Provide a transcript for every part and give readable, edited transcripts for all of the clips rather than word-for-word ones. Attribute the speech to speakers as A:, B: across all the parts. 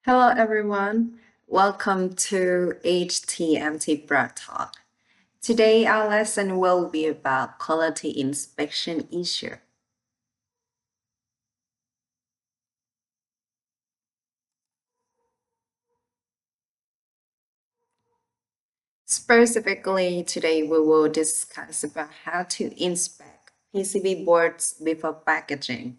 A: Hello, everyone. Welcome to HTMT ProdTalk. Today, our lesson will be about quality inspection issue. Specifically, today we will discuss about how to inspect PCB boards before packaging.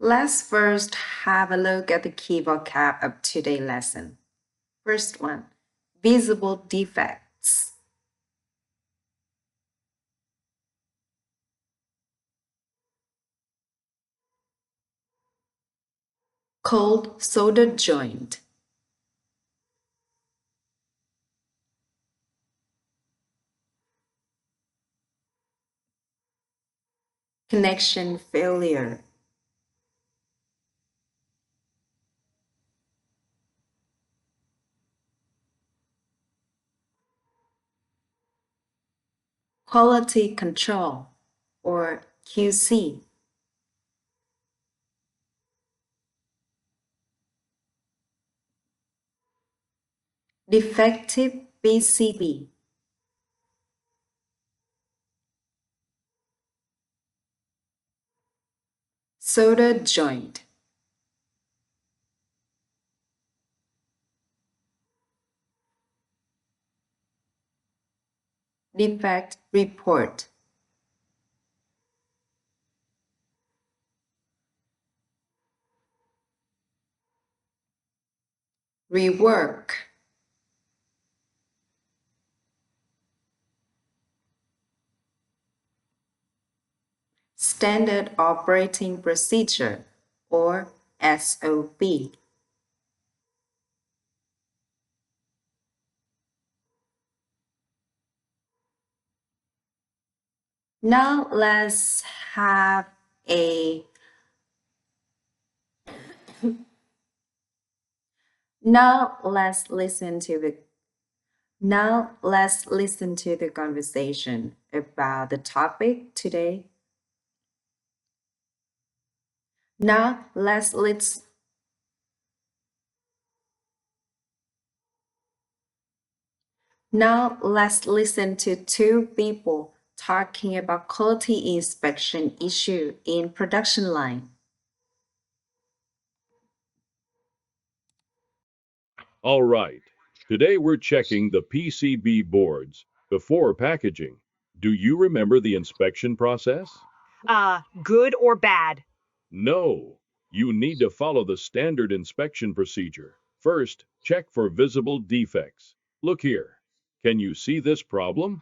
A: Let's first have a look at the key vocab of today's lesson. First one, visible defects. Cold solder joint. Connection failure. Quality control, or QC. Defective PCB. Solder joint. Defect report. Rework. Standard operating procedure, or SOP. Now let's have a now let's listen to the conversation about the topic today. Now let's listen to two people talking about quality inspection issue in production line.
B: All right. Today we're checking the PCB boards before packaging. Do you remember the inspection process?
C: Good or bad?
B: No. You need to follow the standard inspection procedure. First, check for visible defects. Look here. Can you see this problem?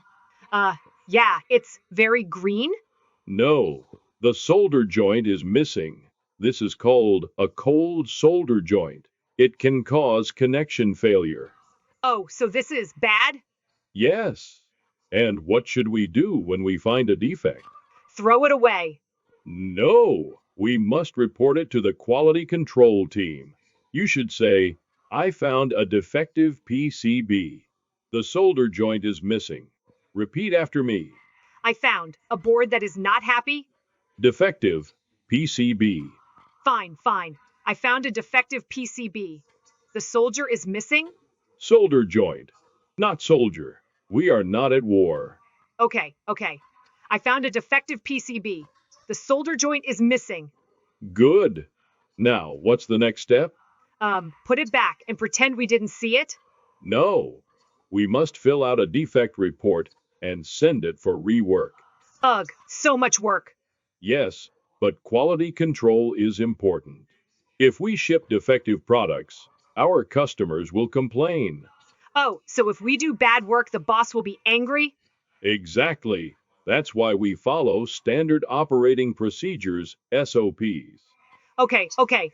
C: Yeah, it's very green.
B: No. The solder joint is missing. This is called a cold solder joint. It can cause connection failure.
C: Oh, so this is bad?
B: Yes. And what should we do when we find a defect?
C: Throw it away.
B: No, we must report it to the quality control team. You should say, I found a defective PCB. The solder joint is missing. Repeat after me.
C: I found a board that is not happy.
B: Defective PCB.
C: Fine. I found a defective PCB. The soldier is missing?
B: Solder joint. Not soldier. We are not at war.
C: Okay. I found a defective PCB. The solder joint is missing.
B: Good. Now, what's the next step?
C: Put it back and pretend we didn't see it?
B: No. We must fill out a defect report and send it for rework.
C: Ugh, so much work.
B: Yes, but quality control is important. If we ship defective products, our customers will complain.
C: Oh, so if we do bad work, the boss will be angry?
B: Exactly. That's why we follow standard operating procedures, SOPs.
C: Okay,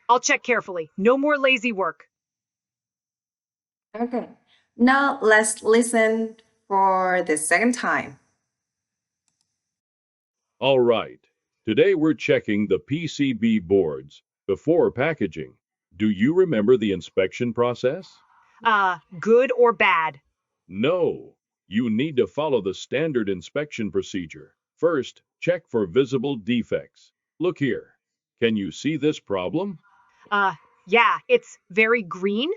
C: I'll check carefully. No more lazy work.
A: Okay. Now let's listen for the second time.
B: All right. Today we're checking the PCB boards before packaging. Do you remember the inspection process?
C: Good or bad?
B: No. You need to follow the standard inspection procedure. First, check for visible defects. Look here. Can you see this problem?
C: Yeah, it's very green.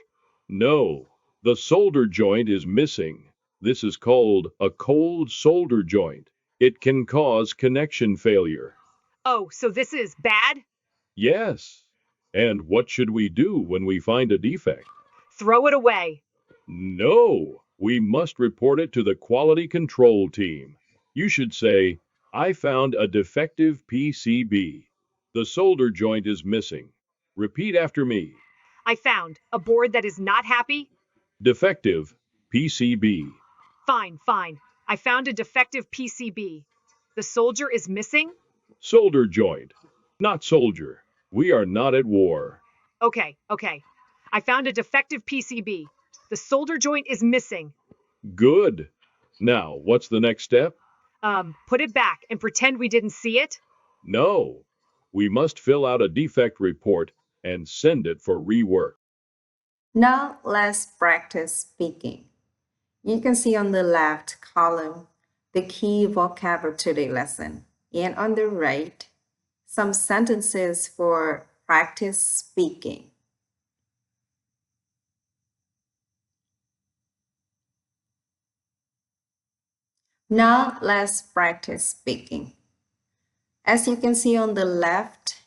B: No, the solder joint is missing. This is called a cold solder joint. It can cause connection failure.
C: Oh, so this is bad?
B: Yes. And what should we do when we find a defect?
C: Throw it away.
B: No, we must report it to the quality control team. You should say, I found a defective PCB. The solder joint is missing. Repeat after me.
C: I found a board that is not happy.
B: Defective PCB.
C: Fine. I found a defective PCB. The soldier is missing?
B: Solder joint. Not soldier. We are not at war.
C: Okay. I found a defective PCB. The solder joint is missing.
B: Good. Now, what's the next step?
C: Put it back and pretend we didn't see it?
B: No. We must fill out a defect report and send it for rework.
A: Now let's practice speaking. You can see on the left column the key vocab of today's lesson, and on the right, some sentences for practice speaking. Now let's practice speaking. As you can see on the left,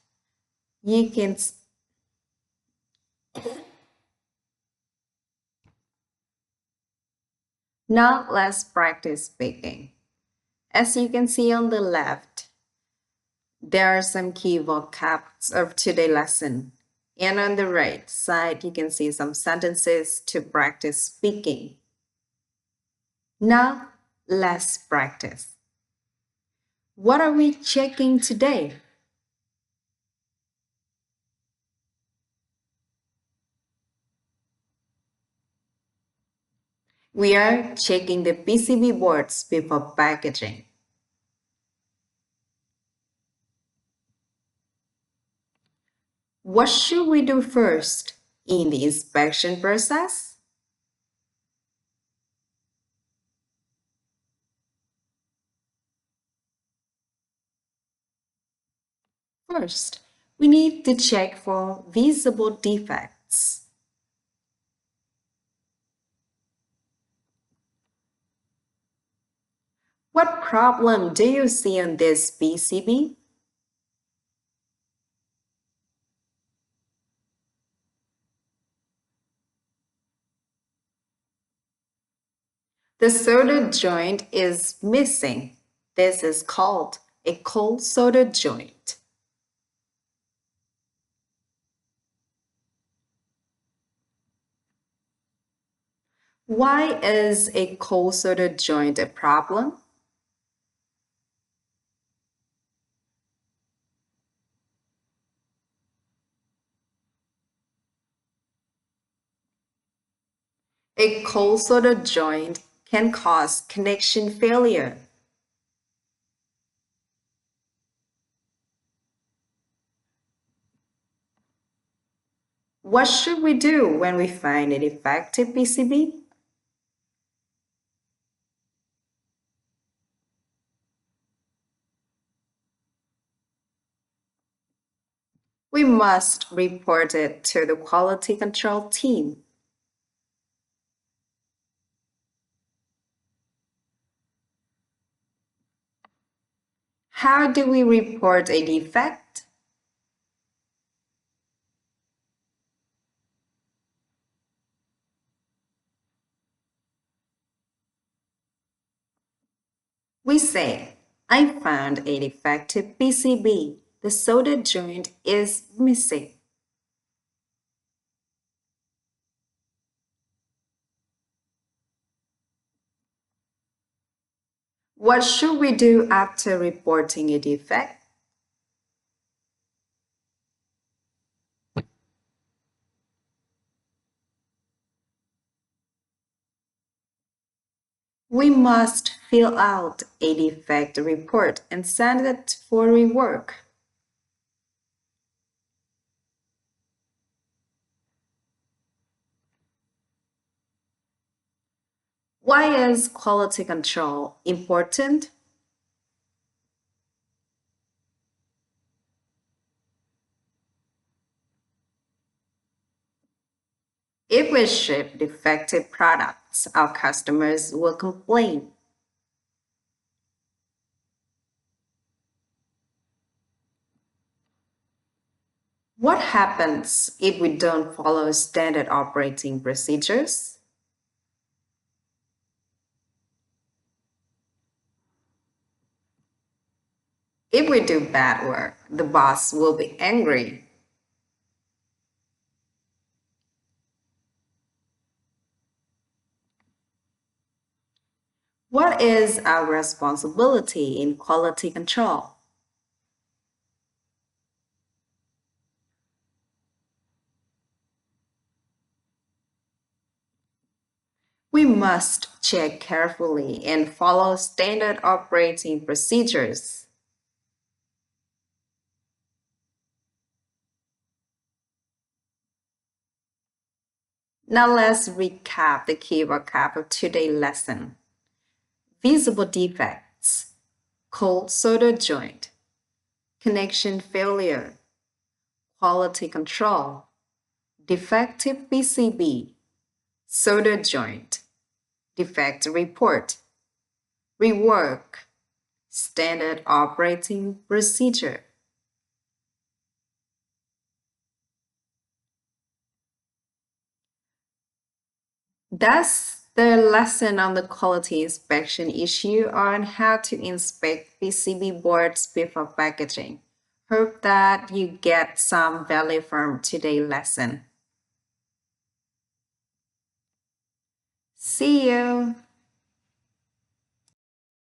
A: you can Now let's practice speaking. As you can see on the left, there are some key vocabs of today's lesson. And on the right side, you can see some sentences to practice speaking. Now let's practice. What are we checking today? We are checking the PCB boards before packaging. What should we do first in the inspection process? First, we need to check for visible defects. What problem do you see on this PCB? The solder joint is missing. This is called a cold solder joint. Why is a cold solder joint a problem? A cold solder joint can cause connection failure. What should we do when we find a defective PCB? We must report it to the quality control team. How do we report a defect? We say, I found a defective PCB. The solder joint is missing. What should we do after reporting a defect? We must fill out a defect report and send it for rework. Why is quality control important? If we ship defective products, our customers will complain. What happens if we don't follow standard operating procedures? If we do bad work, the boss will be angry. What is our responsibility in quality control? We must check carefully and follow standard operating procedures. Now let's recap the key vocab of today's lesson. Visible defects, cold solder joint, connection failure, quality control, defective PCB, solder joint, defect report, rework, standard operating procedure. That's the lesson on the quality inspection issue on how to inspect PCB boards before packaging. Hope that you get some value from today's lesson. See you!